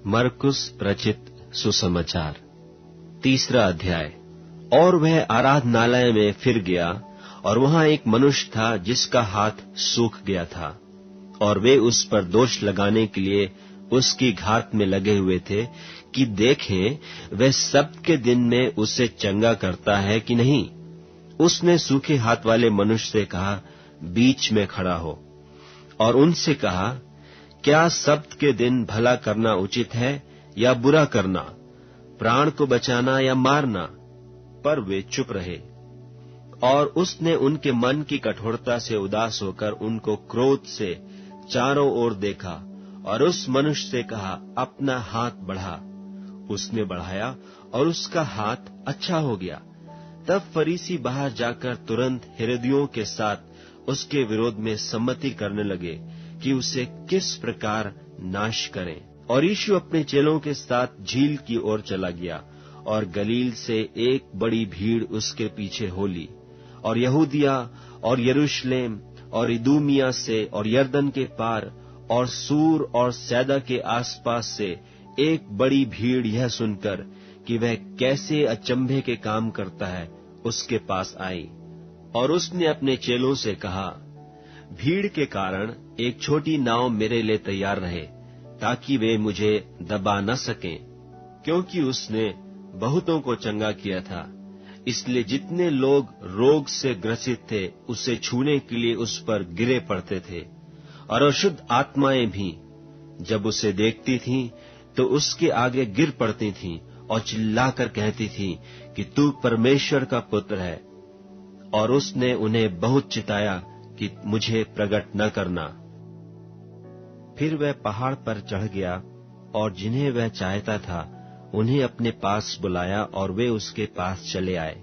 मरकुस रचित सुसमाचार 3 अध्याय। और वह आराधनालय में फिर गया, और वहां एक मनुष्य था जिसका हाथ सूख गया था, और वे उस पर दोष लगाने के लिए उसकी घात में लगे हुए थे कि देखें वह सब्त दिन में उसे चंगा करता है कि नहीं। उसने सूखे हाथ वाले मनुष्य से कहा, बीच में खड़ा हो, और उनसे कहा, क्या सब्त के दिन भला करना उचित है या बुरा करना, प्राण को बचाना या मारना? पर वे चुप रहे। और उसने उनके मन की कठोरता से उदास होकर उनको क्रोध से चारों ओर देखा, और उस मनुष्य से कहा, अपना हाथ बढ़ा। उसने बढ़ाया, और उसका हाथ अच्छा हो गया। तब फरीसी बाहर जाकर तुरंत हेरोदियों के साथ उसके विरोध में सम्मति करने लगे कि उसे किस प्रकार नाश करें। और यीशु अपने चेलों के साथ झील की ओर चला गया, और गलील से एक बड़ी भीड़ उसके पीछे हो ली, और यहूदिया और यरूशलेम और इदूमिया से और यरदन के पार और सूर और सैदा के आसपास से एक बड़ी भीड़ यह सुनकर कि वह कैसे अचंभे के काम करता है, उसके पास आई। और उसने अपने चेलों से कहा, भीड़ के कारण एक छोटी नाव मेरे लिए तैयार रहे, ताकि वे मुझे दबा न सकें, क्योंकि उसने बहुतों को चंगा किया था। इसलिए जितने लोग रोग से ग्रसित थे उसे छूने के लिए उस पर गिरे पड़ते थे। और अशुद्ध आत्माएं भी जब उसे देखती थीं तो उसके आगे गिर पड़ती थीं और चिल्लाकर कहती थीं कि तू परमेश्वर का पुत्र है। और उसने उन्हें बहुत चिताया कि मुझे प्रकट न करना। फिर वह पहाड़ पर चढ़ गया, और जिन्हें वह चाहता था उन्हें अपने पास बुलाया, और वे उसके पास चले आए।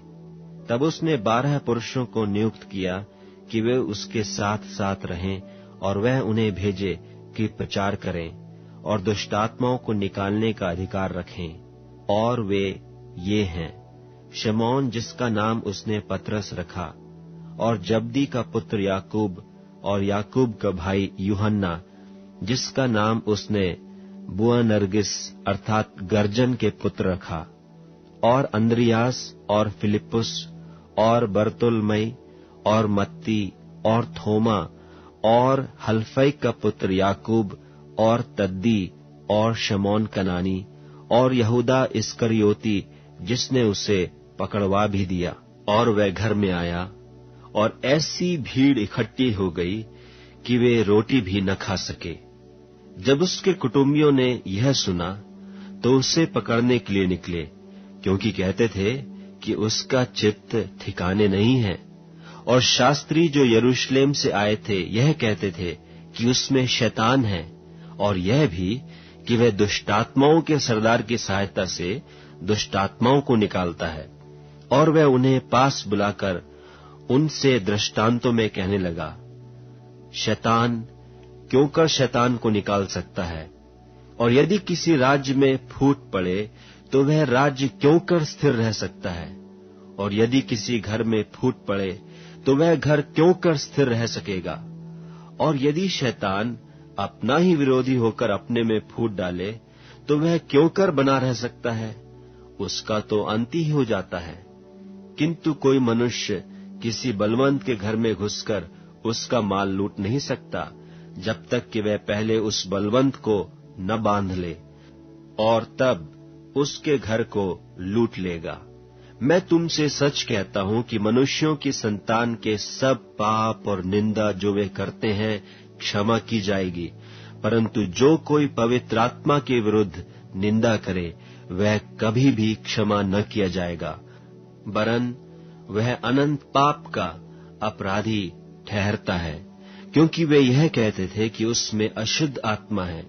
तब उसने 12 पुरुषों को नियुक्त किया कि वे उसके साथ साथ रहें, और वह उन्हें भेजे कि प्रचार करें और दुष्टात्माओं को निकालने का अधिकार रखें। और वे ये हैं, शमौन जिसका नाम उसने पतरस रखा, और जब्दी का पुत्र याकूब, और याकूब का भाई यूहन्ना जिसका नाम उसने बुअनर्गिस अर्थात गर्जन के पुत्र रखा, और अंद्रियास और फिलिपुस और बरतुलमई और मत्ती और थोमा और हल्फई का पुत्र याकूब और तद्दी और शमौन कनानी और यहूदा इस्करियोती जिसने उसे पकड़वा भी दिया। और वह घर में आया, और ऐसी भीड़ इकट्ठी हो गई कि वे रोटी भी न खा सके। जब उसके कुटुंबियों ने यह सुना तो उसे पकड़ने के लिए निकले, क्योंकि कहते थे कि उसका चित्त ठिकाने नहीं है। और शास्त्री जो यरूशलेम से आए थे यह कहते थे कि उसमें शैतान है, और यह भी कि वह दुष्टात्माओं के सरदार की सहायता से दुष्टात्माओं को निकालता है। और वह उन्हें पास बुलाकर उनसे दृष्टांतों में कहने लगा, शैतान क्यों कर शैतान को निकाल सकता है, और यदि किसी राज्य में फूट पड़े तो वह राज्य क्यों कर स्थिर रह सकता है, और यदि किसी घर में फूट पड़े तो वह घर क्यों कर स्थिर रह सकेगा। और यदि शैतान अपना ही विरोधी होकर अपने में फूट डाले तो वह क्यों कर बना रह सकता है, उसका तो अंत ही हो जाता है। किंतु कोई मनुष्य किसी बलवंत के घर में घुसकर उसका माल लूट नहीं सकता, जब तक कि वह पहले उस बलवंत को न बांध ले, और तब उसके घर को लूट लेगा। मैं तुमसे सच कहता हूं कि मनुष्यों की संतान के सब पाप और निंदा जो वे करते हैं क्षमा की जाएगी, परंतु जो कोई पवित्र आत्मा के विरुद्ध निंदा करे वह कभी भी क्षमा न किया जाएगा, वरन वह अनंत पाप का अपराधी ठहरता है। क्योंकि वे यह कहते थे कि उसमें अशुद्ध आत्मा है।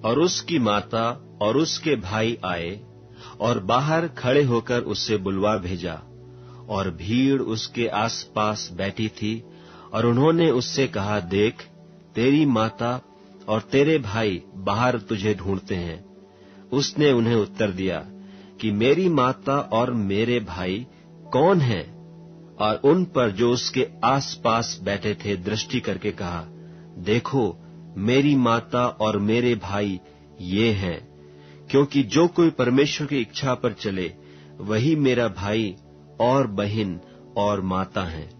और उसकी माता और उसके भाई आए और बाहर खड़े होकर उससे बुलवा भेजा, और भीड़ उसके आसपास बैठी थी, और उन्होंने उससे कहा, देख, तेरी माता और तेरे भाई बाहर तुझे ढूंढते हैं। उसने उन्हें उत्तर दिया कि मेरी माता और मेरे भाई कौन हैं? और उन पर जो उसके आसपास बैठे थे दृष्टि करके कहा, देखो, मेरी माता और मेरे भाई ये हैं। क्योंकि जो कोई परमेश्वर की इच्छा पर चले वही मेरा भाई और बहन और माता है।